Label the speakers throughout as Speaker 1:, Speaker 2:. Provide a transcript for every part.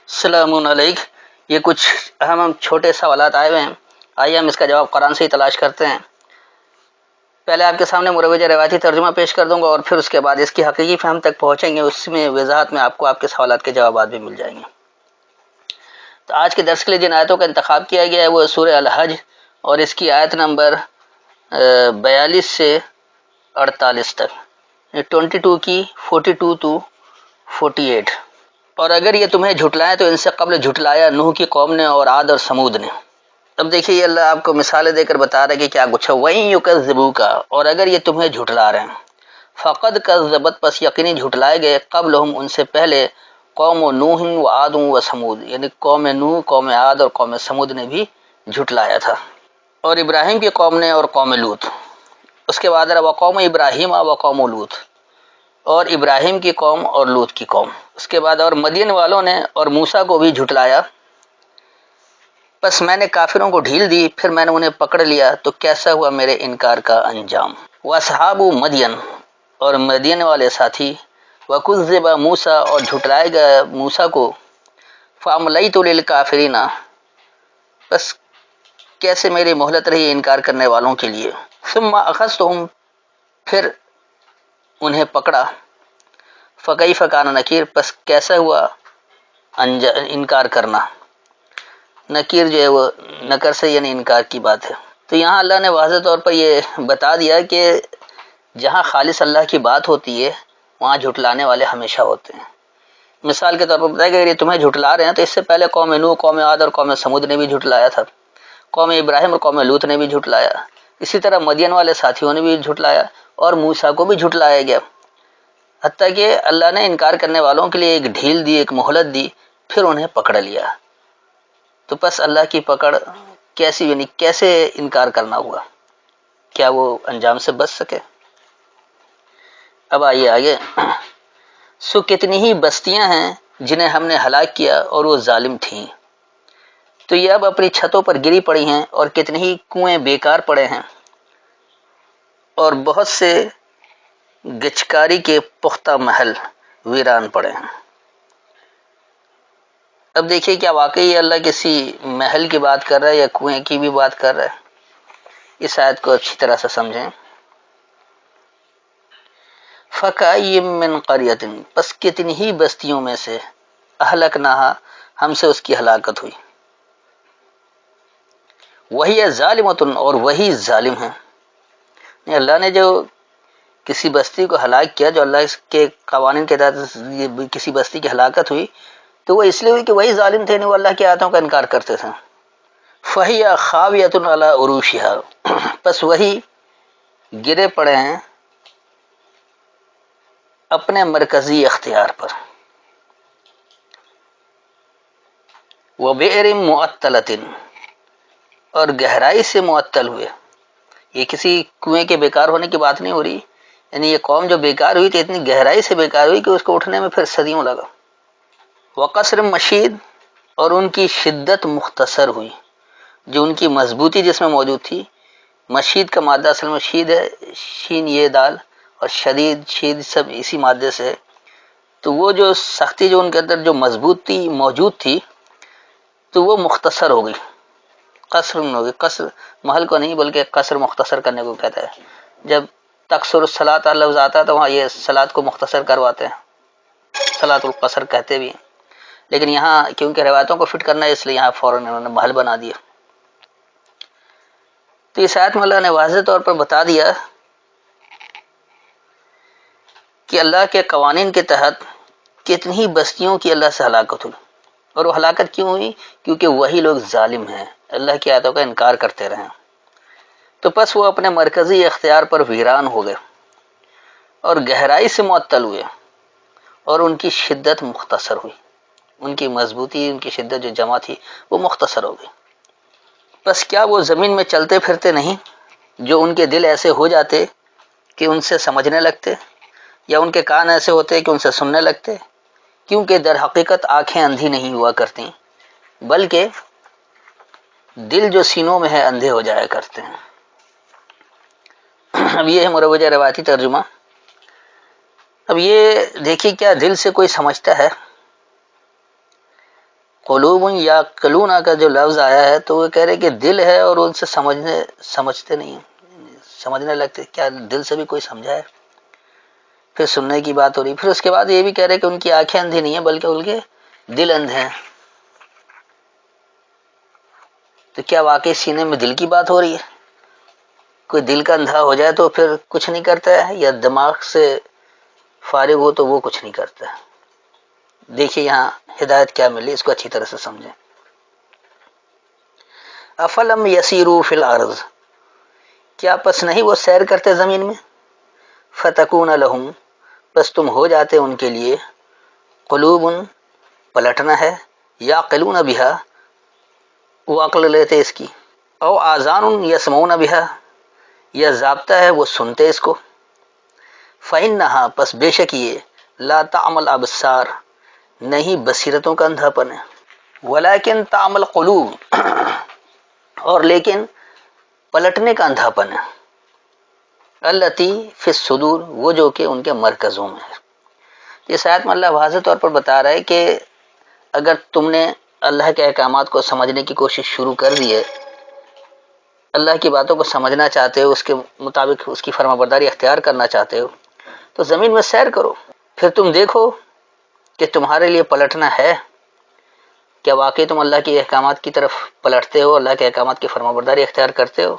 Speaker 1: السلام علیکم۔ یہ کچھ اہم چھوٹے سوالات آئے ہوئے ہیں، آئیے ہم اس کا جواب قرآن سے ہی تلاش کرتے ہیں۔ پہلے آپ کے سامنے مروجہ روایتی ترجمہ پیش کر دوں گا اور پھر اس کے بعد اس کی حقیقی فہم تک پہنچیں گے، اس میں وضاحت میں آپ کو آپ کے سوالات کے جوابات بھی مل جائیں گے۔ تو آج کے درس کے لیے جن آیتوں کا انتخاب کیا گیا ہے وہ سورہ الحج اور اس کی آیت نمبر 42 سے 48 تک، 22 کی 42 to 48۔ اور اگر یہ تمہیں جھٹلائیں تو ان سے قبل جھٹلایا نوح کی قوم نے اور عاد اور سمود نے۔ اب دیکھیے یہ اللہ آپ کو مثالیں دے کر بتا رہا ہے کہ کیا کچھ ہے۔ وَإِن يُكَذِّبُوكَ، اور اگر یہ تمہیں جھٹلا رہے ہیں، فقد کذبت، پس یقینی جھٹلائے گئے، قبلہم ان سے پہلے، قوم نوح و عاد و سمود، یعنی قوم نوح، قوم عاد اور قوم سمود نے بھی جھٹلایا تھا، اور ابراہیم کی قوم نے اور قوم لوط۔ اس کے بعد وقوم ابراہیم و قوم لوط، اور ابراہیم کی قوم اور لوط کی قوم۔ اس کے بعد اور مدین والوں نے اور موسیٰ کو بھی جھٹلایا، پس میں نے کافروں کو ڈھیل دی، پھر میں نے انہیں پکڑ لیا، تو کیسا ہوا میرے انکار کا انجام۔ واصحاب مدین، اور مدین والے ساتھی، وکذب موسیٰ، اور جھٹلائے گیا موسیٰ کو، فاملیت للکافرین، بس کیسے میری مہلت رہی انکار کرنے والوں کے لیے۔ ثم اخذتهم، پھر انہیں پکڑا، فکیف کان نکیر، پس کیسا ہوا انکار کرنا۔ نکیر جو ہے وہ نکر سے یعنی انکار کی بات ہے۔ تو یہاں اللہ نے واضح طور پر یہ بتا دیا کہ جہاں خالص اللہ کی بات ہوتی ہے وہاں جھٹلانے والے ہمیشہ ہوتے ہیں۔ مثال کے طور پر بتایا کہ اگر یہ تمہیں جھٹلا رہے ہیں تو اس سے پہلے قوم نوح، قوم عاد اور قوم سمود نے بھی جھٹلایا تھا، قوم ابراہیم اور قوم لوط نے بھی جھٹلایا، اسی طرح مدین والے ساتھیوں نے بھی جھٹلایا اور موسیٰ کو بھی جھٹلایا گیا، حتیٰ کہ اللہ نے انکار کرنے والوں کے لیے ایک ڈھیل دی، ایک مہلت دی، پھر انہیں پکڑ لیا۔ تو پس اللہ کی پکڑ کیسی، یعنی کیسے انکار کرنا ہوا، کیا وہ انجام سے بچ سکے؟ اب آئیے آگے۔ سو کتنی ہی بستیاں ہیں جنہیں ہم نے ہلاک کیا اور وہ ظالم تھیں، تو یہ اب اپنی چھتوں پر گری پڑی ہیں، اور کتنے ہی کنویں بیکار پڑے ہیں، اور بہت سے گچکاری کے پختہ محل ویران پڑے ہیں۔ اب دیکھیے کیا واقعی اللہ کسی محل کی بات کر رہا ہے یا کنویں کی بھی بات کر رہا ہے؟ اس آیت کو اچھی طرح سے سمجھیں۔ فَكَأَيٍّ مِّن قَرْيَةٍ، پس کتنی ہی بستیوں میں سے، اہلکناہا، ہم سے اس کی ہلاکت ہوئی، وہی ظالمۃ، اور وہی ظالم ہیں۔ اللہ نے جو کسی بستی کو ہلاک کیا، جو اللہ کے قوانین کے تحت کسی بستی کی ہلاکت ہوئی، تو وہ اس لیے ہوئی کہ وہی ظالم تھے، وہ اللہ کی آیتوں کا انکار کرتے تھے۔ فَهِيَ خَاوِيَةٌ عَلَىٰ عُرُوشِهَا، پس وہی گرے پڑے ہیں اپنے مرکزی اختیار پر۔ وَبِئْرٍ مُعَطَّلَةٍ، اور گہرائی سے معطل ہوئے۔ یہ کسی کنویں کے بیکار ہونے کی بات نہیں ہو رہی، یعنی یہ قوم جو بیکار ہوئی تھی اتنی گہرائی سے بیکار ہوئی کہ اس کو اٹھنے میں پھر صدیوں لگا۔ وقصر مشید، اور ان کی شدت مختصر ہوئی، جو ان کی مضبوطی جس میں موجود تھی۔ مشید کا مادہ اصل میں شید ہے، شین یہ دال، اور شدید شید سب اسی مادے سے، تو وہ جو سختی جو ان کے اندر جو مضبوطی موجود تھی تو وہ مختصر ہو گئی، قصر ہو گئی۔ قصر محل کو نہیں بلکہ قصر مختصر کرنے کو کہتا ہے۔ جب تقصر الصلاۃ لفظ آتا ہے تو وہاں یہ صلاۃ کو مختصر کرواتے ہیں، صلاۃ القصر کہتے بھی ہیں، لیکن یہاں کیونکہ روایتوں کو فٹ کرنا ہے اس لیے یہاں فوراً انہوں نے محل بنا دیا۔ تو اس آیت میں اللہ نے واضح طور پر بتا دیا کہ اللہ کے قوانین کے تحت کتنی ہی بستیوں کی اللہ سے ہلاکت ہوئی، اور وہ ہلاکت کیوں ہوئی؟ کیونکہ وہی لوگ ظالم ہیں، اللہ کی آیتوں کا انکار کرتے رہے، تو پس وہ اپنے مرکزی اختیار پر ویران ہو گئے اور گہرائی سے معطل ہوئے، اور ان کی شدت مختصر ہوئی، ان کی مضبوطی، ان کی شدت جو جمع تھی وہ مختصر ہو گئی۔ پس کیا وہ زمین میں چلتے پھرتے نہیں، جو ان کے دل ایسے ہو جاتے کہ ان سے سمجھنے لگتے، یا ان کے کان ایسے ہوتے کہ ان سے سننے لگتے؟ کیونکہ در حقیقت آنکھیں اندھی نہیں ہوا کرتی، بلکہ دل جو سینوں میں ہے اندھے ہو جایا کرتے ہیں۔ اب یہ ہے مروجہ روایتی ترجمہ۔ اب یہ دیکھیے کیا دل سے کوئی سمجھتا ہے؟ قلوب یا قلونا کا جو لفظ آیا ہے تو وہ کہہ رہے کہ دل ہے اور ان سے سمجھتے نہیں ہیں، سمجھنے لگتے، کیا دل سے بھی کوئی سمجھا ہے؟ پھر سننے کی بات ہو رہی، پھر اس کے بعد یہ بھی کہہ رہے کہ ان کی آنکھیں اندھی نہیں ہیں بلکہ ان کے دل اندھے ہیں۔ تو کیا واقعی سینے میں دل کی بات ہو رہی ہے؟ کوئی دل کا اندھا ہو جائے تو پھر کچھ نہیں کرتا ہے، یا دماغ سے فارغ ہو تو وہ کچھ نہیں کرتا ہے؟ دیکھیے یہاں ہدایت کیا ملی، اس کو اچھی طرح سے سمجھیں۔ افلم یسیروا فی الارض، کیا پس نہیں وہ سیر کرتے زمین میں؟ فتکون لہم، پس تم ہو جاتے ان کے لیے، قلوب، پلٹنا ہے، یعقلون بہا، وہ عقل لیتے اس کی، او آذان یسمعون بہا، یا ضابطہ ہے وہ سنتے اس کو، فإنہا، پس بے شک یہ، لا تعمل الابصار، نہیں بصیرتوں کا اندھا پن ہے، ولیکن تعمل قلوب، اور لیکن پلٹنے کا اندھا پن ہے، التی فی الصدور، وہ جو کہ ان کے مرکزوں میں ہے۔ اس آیت میں اللہ واضح طور پر بتا رہا ہے کہ اگر تم نے اللہ کے احکامات کو سمجھنے کی کوشش شروع کر دی ہے، اللہ کی باتوں کو سمجھنا چاہتے ہو، اس کے مطابق اس کی فرما برداری اختیار کرنا چاہتے ہو، تو زمین میں سیر کرو، پھر تم دیکھو کہ تمہارے لیے پلٹنا ہے، کیا واقعی تم اللہ کے احکامات کی طرف پلٹتے ہو، اللہ کے احکامات کی فرما برداری اختیار کرتے ہو،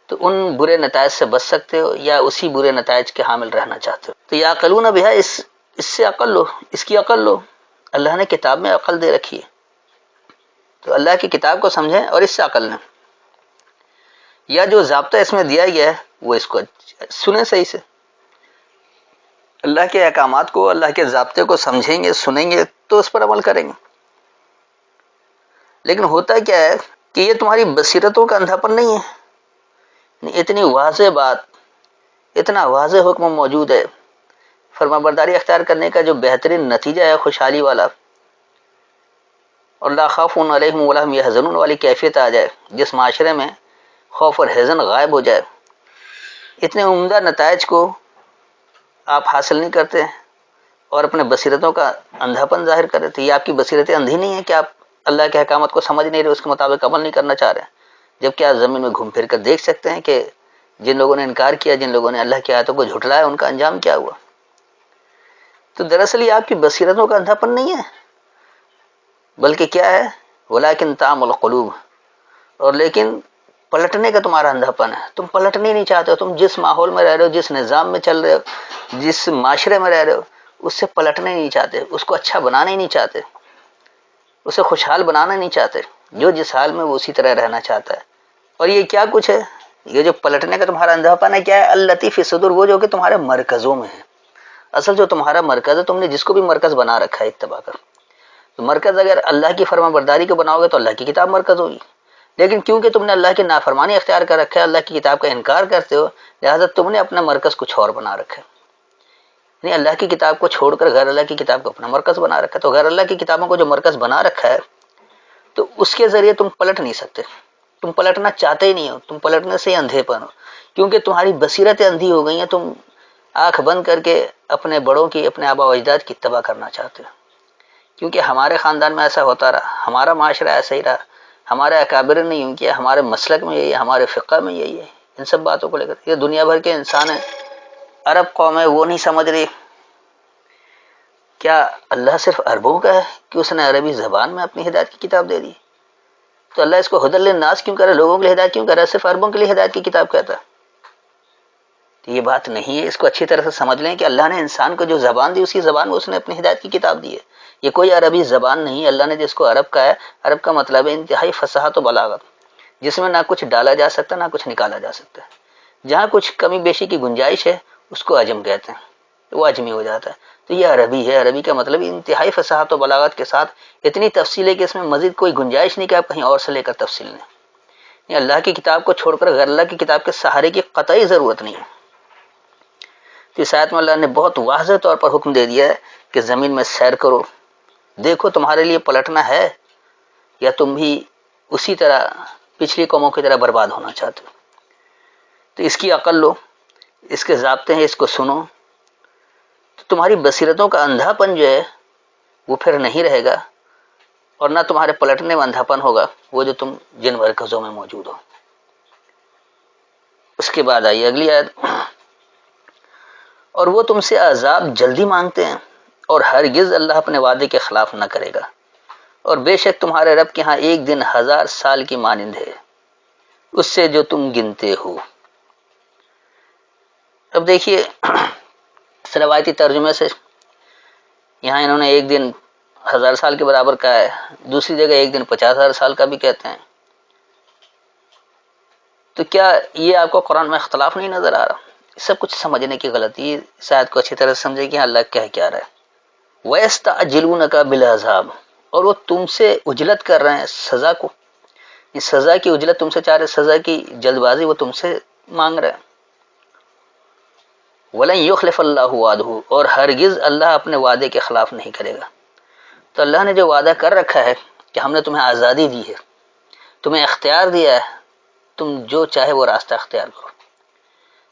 Speaker 1: تو ان برے نتائج سے بچ سکتے ہو، یا اسی برے نتائج کے حامل رہنا چاہتے ہو؟ تو یا عقلون بہا، اس سے عقل لو، اس کی عقل لو، اللہ نے کتاب میں عقل دے رکھی ہے، تو اللہ کی کتاب کو سمجھیں اور اس سے عقل لیں، یا جو ضابطہ اس میں دیا گیا ہے وہ اس کو سنیں صحیح سے، اللہ کے احکامات کو، اللہ کے ضابطے کو سمجھیں گے، سنیں گے تو اس پر عمل کریں گے۔ لیکن ہوتا کیا ہے کہ یہ تمہاری بصیرتوں کا اندھا پن نہیں ہے، اتنی واضح بات، اتنا واضح حکم موجود ہے، فرما برداری اختیار کرنے کا جو بہترین نتیجہ ہے خوشحالی والا، اور لا خوف علیہم ولا هم یحزنون والی کیفیت آ جائے، جس معاشرے میں خوف اور حزن غائب ہو جائے، اتنے عمدہ نتائج کو آپ حاصل نہیں کرتے اور اپنے بصیرتوں کا اندھا پن ظاہر کر رہے تھے۔ یہ آپ کی بصیرتیں اندھی نہیں ہیں کہ آپ اللہ کے احکامات کو سمجھ نہیں رہے، اس کے مطابق عمل نہیں کرنا چاہ رہے، جبکہ آپ زمین میں گھوم پھر کر دیکھ سکتے ہیں کہ جن لوگوں نے انکار کیا، جن لوگوں نے اللہ کی آیتوں کو جھٹلایا، ان کا انجام کیا ہوا۔ تو دراصل یہ آپ کی بصیرتوں کا اندھا پن نہیں ہے، بلکہ کیا ہے، ولیکن تعمل القلوب، اور لیکن پلٹنے کا تمہارا اندھا پن ہے، تم پلٹنے نہیں چاہتے ہو، تم جس ماحول میں رہ رہے ہو، جس نظام میں چل رہے ہو، جس معاشرے میں رہ رہے ہو، اس سے پلٹنے نہیں چاہتے، اس کو اچھا بنانا ہی نہیں چاہتے، اسے خوشحال بنانا نہیں چاہتے، جو جس حال میں وہ اسی طرح رہنا چاہتا ہے۔ اور یہ کیا کچھ ہے، یہ جو پلٹنے کا تمہارا اندھا پن ہے کیا ہے، التی فی الصدور، وہ جو کہ تمہارے مرکزوں میں ہے۔ اصل جو تمہارا مرکز ہے، تم نے جس کو بھی مرکز بنا رکھا ہے اتباع کر، تو مرکز اگر اللہ کی فرما برداری کو بناؤ گے تو اللہ کی کتاب مرکز ہوگی، لیکن کیونکہ تم نے اللہ کی نافرمانی اختیار کر رکھا ہے، اللہ کی کتاب کا انکار کرتے ہو، لہذا تم نے اپنا مرکز کچھ اور بنا رکھا ہے، یعنی اللہ کی کتاب کو چھوڑ کر غیر اللہ کی کتاب کو اپنا مرکز بنا رکھا ہے۔ تو غیر اللہ کی کتابوں کو جو مرکز بنا رکھا ہے تو اس کے ذریعے تم پلٹ نہیں سکتے، تم پلٹنا چاہتے ہی نہیں ہو، تم پلٹنے سے اندھے پن ہو، کیونکہ تمہاری بصیرتیں اندھی ہو گئی ہیں، تم آنکھ بند کر کے اپنے بڑوں کی، اپنے آبا و اجداد کی اتباع کرنا چاہتے ہو، کیونکہ ہمارے خاندان میں ایسا ہوتا رہا، ہمارا معاشرہ ایسا ہی رہا، ہمارے اکابر نے یوں کیا، ہمارے مسلک میں یہی ہے، ہمارے فقہ میں یہی ہے، ان سب باتوں کو لے کر یہ دنیا بھر کے انسان ہیں، عرب قوم ہے وہ نہیں سمجھ رہی، کیا اللہ صرف عربوں کا ہے کہ اس نے عربی زبان میں اپنی ہدایت کی کتاب دے دی؟ تو اللہ اس کو ہدی للناس کیوں کرے، لوگوں کے لیے ہدایت کیوں کرے، صرف عربوں کے لیے ہدایت کی کتاب کہتا ہے؟ تو یہ بات نہیں ہے، اس کو اچھی طرح سے سمجھ لیں کہ اللہ نے انسان کو جو زبان دی، اسی زبان میں اس نے اپنی ہدایت کی کتاب دی ہے، یہ کوئی عربی زبان نہیں، اللہ نے جس کو عرب کا ہے، عرب کا مطلب ہے انتہائی فصاحت و بلاغت، جس میں نہ کچھ ڈالا جا سکتا نہ کچھ نکالا جا سکتا ہے، جہاں کچھ کمی بیشی کی گنجائش ہے اس کو عجم کہتے ہیں، وہ عجمی ہو جاتا ہے، تو یہ عربی ہے، عربی کا مطلب انتہائی فصاحت و بلاغت کے ساتھ اتنی تفصیل ہے کہ اس میں مزید کوئی گنجائش نہیں کہ آپ کہیں اور سے لے کر تفصیل لیں، یہ اللہ کی کتاب کو چھوڑ کر غیر اللہ کی کتاب کے سہارے کی قطعی ضرورت نہیں ہے۔ تو اس آیت میں اللہ نے بہت واضح طور پر حکم دے دیا ہے کہ زمین میں سیر کرو، دیکھو تمہارے لیے پلٹنا ہے یا تم بھی اسی طرح پچھلی قوموں کی طرح برباد ہونا چاہتے ہو، تو اس کی عقل لو، اس کے ضابطے ہیں، اس کو سنو، تو تمہاری بصیرتوں کا اندھا پن جو ہے وہ پھر نہیں رہے گا، اور نہ تمہارے پلٹنے میں اندھاپن ہوگا وہ جو تم جن مرکزوں میں موجود ہو۔ اس کے بعد آئیے اگلی آیت، اور وہ تم سے عذاب جلدی مانگتے ہیں اور ہرگز اللہ اپنے وعدے کے خلاف نہ کرے گا، اور بے شک تمہارے رب کے ہاں ایک دن 1000 سال کی مانند ہے اس سے جو تم گنتے ہو۔ اب دیکھیے اس روایتی ترجمے سے یہاں انہوں نے ایک دن 1000 سال کے برابر کہا ہے، دوسری جگہ ایک دن 50,000 سال کا بھی کہتے ہیں۔ تو کیا یہ آپ کو قرآن میں اختلاف نہیں نظر آ رہا؟ سب کچھ سمجھنے کی غلطی، شاید کو اچھی طرح سمجھے کہ اللہ کیا رہا ہے۔ وَيَسْتَعْجِلُونَكَ بِالْعَذَابِ، اور وہ تم سے عجلت کر رہے ہیں سزا کو، اس سزا کی عجلت تم سے چاہ رہے، سزا کی جلد بازی وہ تم سے مانگ رہے ہیں۔ وَلَن يُخْلِفَ اللَّهُ وَعْدَهُ، اور ہرگز اللہ اپنے وعدے کے خلاف نہیں کرے گا۔ تو اللہ نے جو وعدہ کر رکھا ہے کہ ہم نے تمہیں آزادی دی ہے، تمہیں اختیار دیا ہے، تم جو چاہے وہ راستہ اختیار کرو،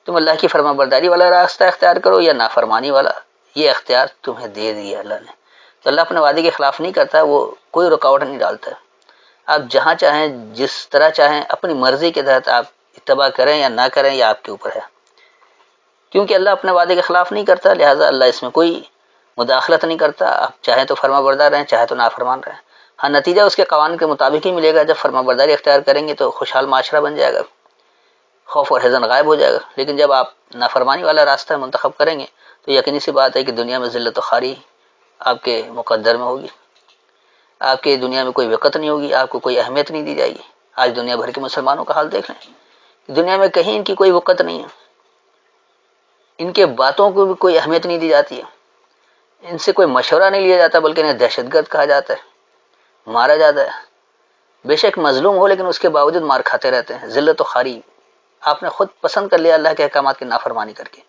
Speaker 1: تم اللہ کی فرما برداری والا راستہ اختیار کرو یا نافرمانی والا، یہ اختیار تمہیں دے دیا اللہ نے۔ تو اللہ اپنے وعدے کے خلاف نہیں کرتا، وہ کوئی رکاوٹ نہیں ڈالتا۔ آپ جہاں چاہیں جس طرح چاہیں اپنی مرضی کے تحت آپ اتباع کریں یا نہ کریں، یہ آپ کے اوپر ہے، کیونکہ اللہ اپنے وعدے کے خلاف نہیں کرتا، لہٰذا اللہ اس میں کوئی مداخلت نہیں کرتا۔ آپ چاہیں تو فرما بردار رہیں، چاہے تو نافرمان رہیں، ہاں نتیجہ اس کے قوانین کے مطابق ہی ملے گا۔ جب فرما برداری اختیار کریں گے تو خوشحال معاشرہ بن جائے گا، خوف اور حزن غائب ہو جائے گا، لیکن جب آپ نافرمانی والا راستہ منتخب کریں گے تو یقینی سی بات ہے کہ دنیا میں ذلت و خواری آپ کے مقدر میں ہوگی، آپ کے دنیا میں کوئی وقت نہیں ہوگی، آپ کو کوئی اہمیت نہیں دی جائے گی۔ آج دنیا بھر کے مسلمانوں کا حال دیکھ لیں، دنیا میں کہیں ان کی کوئی وقت نہیں ہے، ان کے باتوں کو بھی کوئی اہمیت نہیں دی جاتی ہے، ان سے کوئی مشورہ نہیں لیا جاتا، بلکہ انہیں دہشت گرد کہا جاتا ہے، مارا جاتا ہے۔ بے شک مظلوم ہو لیکن اس کے باوجود مار کھاتے رہتے ہیں، ذلت و خواری آپ نے خود پسند کر لیا اللہ کے احکامات کی نافرمانی کر کے۔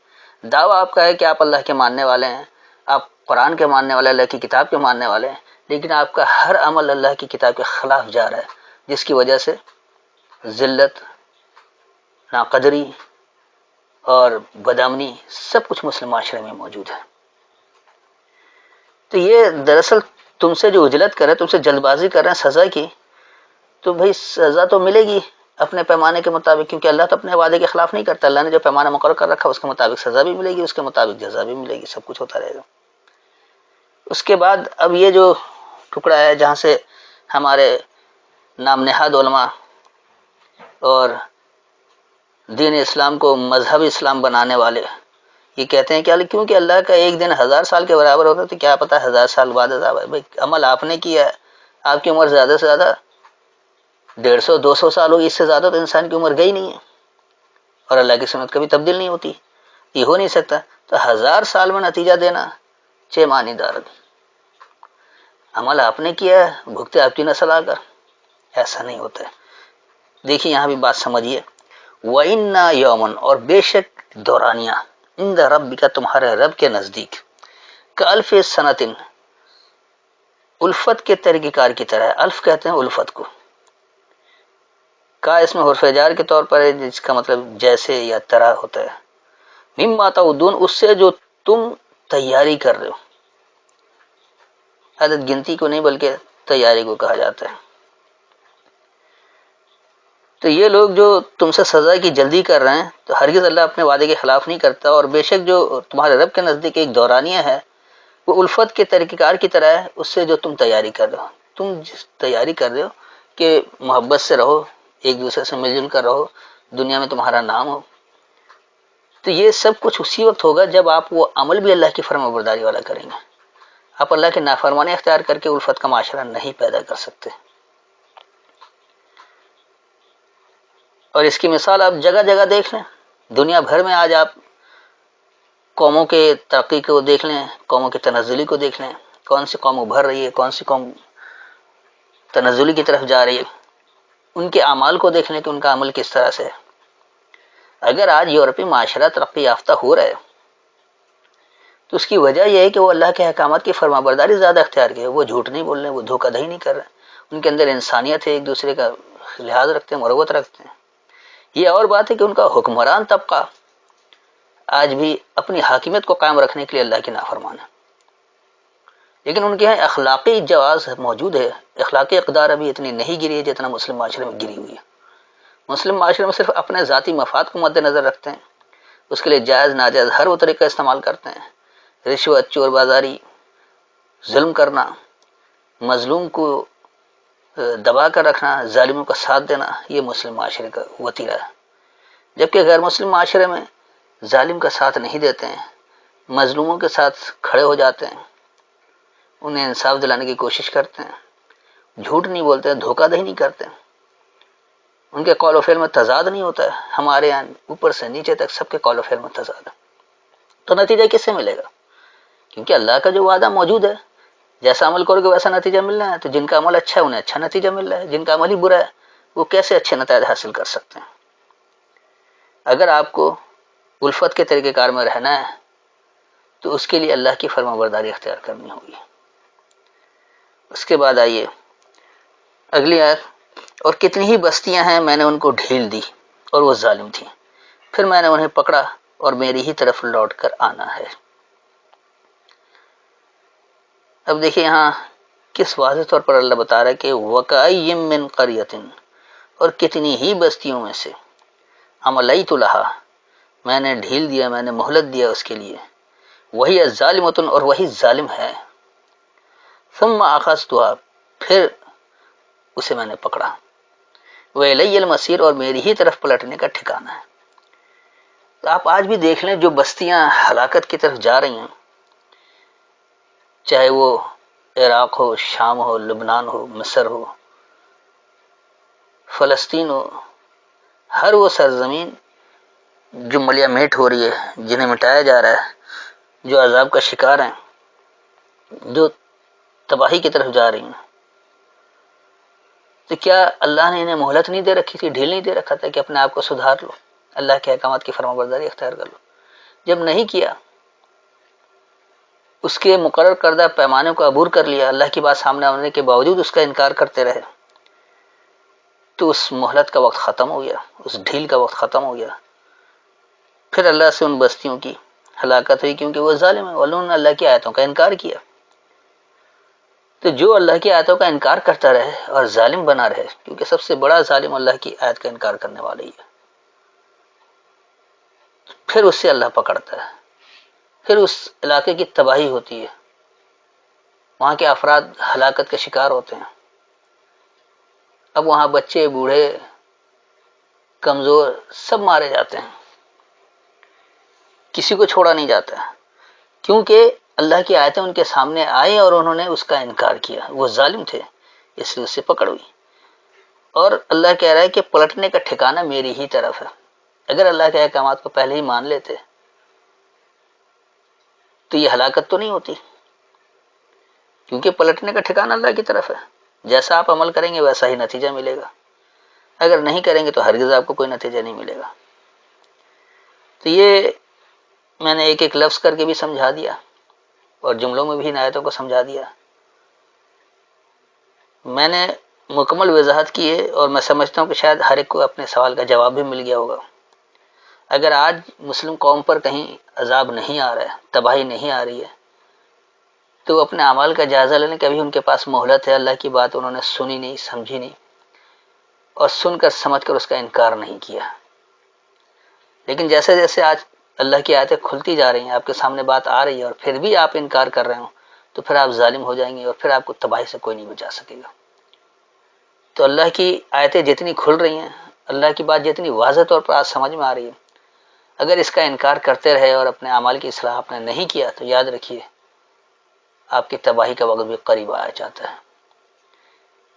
Speaker 1: دعویٰ آپ کا ہے کہ آپ اللہ کے ماننے والے ہیں، آپ قرآن کے ماننے والے، اللہ کی کتاب کے ماننے والے ہیں، لیکن آپ کا ہر عمل اللہ کی کتاب کے خلاف جا رہا ہے، جس کی وجہ سے ذلت، ناقدری اور بدامنی سب کچھ مسلم معاشرے میں موجود ہے۔ تو یہ دراصل تم سے جو اجلت کر رہے ہیں، تم سے جلد بازی کر رہے ہیں سزا کی، تو بھائی سزا تو ملے گی اپنے پیمانے کے مطابق، کیونکہ اللہ تو اپنے وعدے کے خلاف نہیں کرتا، اللہ نے جو پیمانہ مقرر کر رکھا اس کے مطابق سزا بھی ملے گی، اس کے مطابق جزا بھی ملے گی، سب کچھ ہوتا رہے گا۔ اس کے بعد اب یہ جو ٹکڑا ہے جہاں سے ہمارے نام نہاد علماء اور دین اسلام کو مذہب اسلام بنانے والے یہ کہتے ہیں کہ کیونکہ اللہ کا ایک دن 1000 سال کے برابر ہوتا ہے تو کیا پتہ 1000 سال بعد عذاب ہے۔ بھائی عمل آپ نے کیا ہے، آپ کی عمر زیادہ سے زیادہ 150 200 سال ہوگی، اس سے زیادہ تو انسان کی عمر گئی نہیں ہے، اور اللہ کی سنت کبھی تبدیل نہیں ہوتی، یہ ہو نہیں سکتا۔ تو 1000 سال میں نتیجہ دینا چھ معنی دار، عمل آپ نے کیا ہے، بھگتے آپ کی نسل آ کر، ایسا نہیں ہوتا ہے۔ دیکھیے یہاں بھی بات سمجھیے، وَإِنَّا يَوْمًا، اور بے شک دورانیہ، عند ربک، تمہارے رب کے نزدیک، کألف سنۃ، الفت کے طریقہ کار کی طرح ہے۔ الف کہتے ہیں الفت کو، کا اس میں حرف جار کے طور پر ہے، جس کا مطلب جیسے یا طرح ہوتا ہے۔ مما تعدون، اس سے جو تم تیاری کر رہے ہو، عدد گنتی کو نہیں بلکہ تیاری کو کہا جاتا ہے۔ تو یہ لوگ جو تم سے سزا کی جلدی کر رہے ہیں تو ہرگز اللہ اپنے وعدے کے خلاف نہیں کرتا، اور بے شک جو تمہارے رب کے نزدیک ایک دورانیہ ہے وہ الفت کے طریقہ کار کی طرح ہے، اس سے جو تم تیاری کر رہے ہو، تم جس تیاری کر رہے ہو کہ محبت سے رہو، ایک دوسرے سے مل جل کر رہو، دنیا میں تمہارا نام ہو، تو یہ سب کچھ اسی وقت ہوگا جب آپ وہ عمل بھی اللہ کی فرما برداری والا کریں گے۔ آپ اللہ کے نافرمانی اختیار کر کے الفت کا معاشرہ نہیں پیدا کر سکتے۔ اور اس کی مثال آپ جگہ جگہ دیکھ لیں، دنیا بھر میں آج آپ قوموں کے ترقی کو دیکھ لیں، قوموں کی تنزلی کو دیکھ لیں، کون سی قوم ابھر رہی ہے، کون سی قوم تنزلی کی طرف جا رہی ہے، ان کے اعمال کو دیکھ لیں کہ ان کا عمل کس طرح سے ہے۔ اگر آج یورپی معاشرہ ترقی یافتہ ہو رہا ہے تو اس کی وجہ یہ ہے کہ وہ اللہ کے احکامات کی فرما برداری زیادہ اختیار کی ہے، وہ جھوٹ نہیں بول رہے ہیں، وہ دھوکہ دہی نہیں کر رہے ہیں، ان کے اندر انسانیت ہے، ایک دوسرے کا لحاظ رکھتے ہیں، مروت رکھتے ہیں۔ یہ اور بات ہے کہ ان کا حکمران طبقہ آج بھی اپنی حاکمیت کو قائم رکھنے کے لیے اللہ کی نافرمان ہے۔ لیکن ان کے یہاں اخلاقی جواز موجود ہے، اخلاقی اقدار ابھی اتنی نہیں گری ہے جتنا مسلم معاشرے میں گری ہوئی ہے۔ مسلم معاشرے میں صرف اپنے ذاتی مفاد کو مد نظر رکھتے ہیں، اس کے لیے جائز ناجائز ہر وہ طریقہ استعمال کرتے ہیں، رشوت، چور بازاری، ظلم کرنا، مظلوم کو دبا کر رکھنا، ظالموں کا ساتھ دینا، یہ مسلم معاشرے کا وتیرہ ہے۔ جبکہ غیر مسلم معاشرے میں ظالم کا ساتھ نہیں دیتے ہیں، مظلوموں کے ساتھ کھڑے ہو جاتے ہیں، انہیں انصاف دلانے کی کوشش کرتے ہیں، جھوٹ نہیں بولتے، دھوکہ دہی نہیں کرتے، ان کے قول و فعل میں تضاد نہیں ہوتا ہے۔ ہمارے یہاں اوپر سے نیچے تک سب کے قول و فعل میں تضاد ہے، تو نتیجہ کس سے ملے گا؟ کیونکہ اللہ کا جو وعدہ موجود ہے، جیسا عمل کرو گے ویسا نتیجہ ملنا ہے، تو جن کا عمل اچھا ہے انہیں اچھا نتیجہ مل رہا ہے، جن کا عمل ہی برا ہے وہ کیسے اچھے نتائج حاصل کر سکتے ہیں؟ اگر آپ کو الفت کے طریقہ کار میں رہنا ہے تو اس کے لیے اللہ کی فرما برداری اختیار کرنی ہوگی۔ اس کے بعد آئیے اگلی آیت، اور کتنی ہی بستیاں ہیں میں نے ان کو ڈھیل دی اور وہ ظالم تھیں، پھر میں نے انہیں پکڑا اور میری ہی طرف لوٹ کر آنا ہے۔ اب دیکھیں یہاں کس واضح طور پر اللہ بتا رہا ہے کہ وَكَأَيٍّ مِّن قَرْيَةٍ، اور کتنی ہی بستیوں میں سے، عَمَلَيْتُ لَهَا، میں نے ڈھیل دیا، میں نے مہلت دیا اس کے لیے، وہی الظالمۃ، اور وہی ظالم ہے، ثم اخذتها، پھر اسے میں نے پکڑا، وَإِلَيَّ الْمَصِيرُ، اور میری ہی طرف پلٹنے کا ٹھکانہ ہے۔ تو آپ آج بھی دیکھ لیں جو بستیاں ہلاکت کی طرف جا رہی ہیں، چاہے وہ عراق ہو، شام ہو، لبنان ہو، مصر ہو، فلسطین ہو، ہر وہ سرزمین جو ملیا میٹ ہو رہی ہے، جنہیں مٹایا جا رہا ہے، جو عذاب کا شکار ہیں، جو تباہی کی طرف جا رہی ہیں، تو کیا اللہ نے انہیں مہلت نہیں دے رکھی تھی، ڈھیل نہیں دے رکھا تھا کہ اپنے آپ کو سدھار لو، اللہ کے احکامات کی فرما برداری اختیار کر لو؟ جب نہیں کیا، اس کے مقرر کردہ پیمانے کو عبور کر لیا، اللہ کی بات سامنے آنے کے باوجود اس کا انکار کرتے رہے، تو اس مہلت کا وقت ختم ہو گیا، اس ڈھیل کا وقت ختم ہو گیا، پھر اللہ سے ان بستیوں کی ہلاکت ہوئی، کیونکہ وہ ظالم ہیں، انہوں نے اللہ کی آیتوں کا انکار کیا۔ تو جو اللہ کی آیتوں کا انکار کرتا رہے اور ظالم بنا رہے، کیونکہ سب سے بڑا ظالم اللہ کی آیت کا انکار کرنے والا ہی ہے، پھر اس سے اللہ پکڑتا ہے، پھر اس علاقے کی تباہی ہوتی ہے، وہاں کے افراد ہلاکت کے شکار ہوتے ہیں۔ اب وہاں بچے، بوڑھے، کمزور سب مارے جاتے ہیں، کسی کو چھوڑا نہیں جاتا، کیونکہ اللہ کی آیتیں ان کے سامنے آئی اور انہوں نے اس کا انکار کیا، وہ ظالم تھے، اس لیے اس سے پکڑ ہوئی۔ اور اللہ کہہ رہا ہے کہ پلٹنے کا ٹھکانہ میری ہی طرف ہے۔ اگر اللہ کے احکامات کو پہلے ہی مان لیتے تو یہ ہلاکت تو نہیں ہوتی، کیونکہ پلٹنے کا ٹھکانہ اللہ کی طرف ہے، جیسا آپ عمل کریں گے ویسا ہی نتیجہ ملے گا، اگر نہیں کریں گے تو ہرگز آپ کو کوئی نتیجہ نہیں ملے گا۔ تو یہ میں نے ایک ایک لفظ کر کے بھی سمجھا دیا اور جملوں میں بھی ان آیتوں کو سمجھا دیا، میں نے مکمل وضاحت کی ہے، اور میں سمجھتا ہوں کہ شاید ہر ایک کو اپنے سوال کا جواب بھی مل گیا ہوگا۔ اگر آج مسلم قوم پر کہیں عذاب نہیں آ رہا ہے، تباہی نہیں آ رہی ہے، تو اپنے اعمال کا جائزہ لینے کہ ابھی ان کے پاس مہلت ہے، اللہ کی بات انہوں نے سنی نہیں، سمجھی نہیں، اور سن کر سمجھ کر اس کا انکار نہیں کیا۔ لیکن جیسے جیسے آج اللہ کی آیتیں کھلتی جا رہی ہیں، آپ کے سامنے بات آ رہی ہے، اور پھر بھی آپ انکار کر رہے ہوں، تو پھر آپ ظالم ہو جائیں گے، اور پھر آپ کو تباہی سے کوئی نہیں بچا سکے گا۔ تو اللہ کی آیتیں جتنی کھل رہی ہیں، اللہ کی بات جتنی واضح طور پر آج سمجھ میں آ رہی ہے، اگر اس کا انکار کرتے رہے اور اپنے اعمال کی اصلاح آپ نے نہیں کیا، تو یاد رکھیے آپ کی تباہی کا وقت بھی قریب آیا چاہتا ہے۔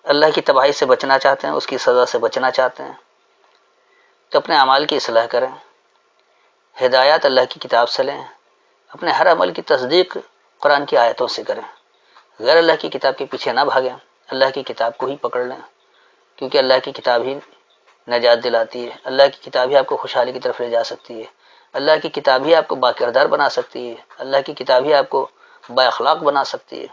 Speaker 1: اللہ کی تباہی سے بچنا چاہتے ہیں، اس کی سزا سے بچنا چاہتے ہیں، تو اپنے اعمال کی اصلاح کریں، ہدایات اللہ کی کتاب سے لیں، اپنے ہر عمل کی تصدیق قرآن کی آیتوں سے کریں، غیر اللہ کی کتاب کے پیچھے نہ بھاگیں، اللہ کی کتاب کو ہی پکڑ لیں، کیونکہ اللہ کی کتاب ہی نجات دلاتی ہے، اللہ کی کتاب ہی آپ کو خوشحالی کی طرف لے جا سکتی ہے، اللہ کی کتاب ہی آپ کو باکردار بنا سکتی ہے، اللہ کی کتاب ہی آپ کو با اخلاق بنا سکتی ہے۔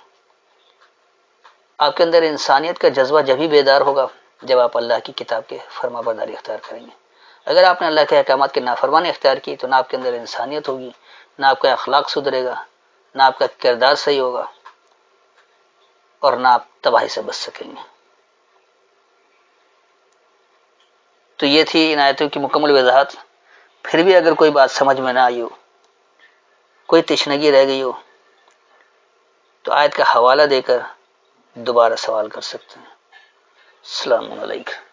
Speaker 1: آپ کے اندر انسانیت کا جذبہ جبھی بیدار ہوگا جب آپ اللہ کی کتاب کے فرما برداری اختیار کریں گے۔ اگر آپ نے اللہ کے احکامات کی نافرمانی اختیار کی تو نہ آپ کے اندر انسانیت ہوگی، نہ آپ کا اخلاق سدھرے گا، نہ آپ کا کردار صحیح ہوگا، اور نہ آپ تباہی سے بچ سکیں گے۔ تو یہ تھی ان آیتوں کی مکمل وضاحت۔ پھر بھی اگر کوئی بات سمجھ میں نہ آئی ہو، کوئی تشنگی رہ گئی ہو، تو آیت کا حوالہ دے کر دوبارہ سوال کر سکتے ہیں۔ السلام علیکم۔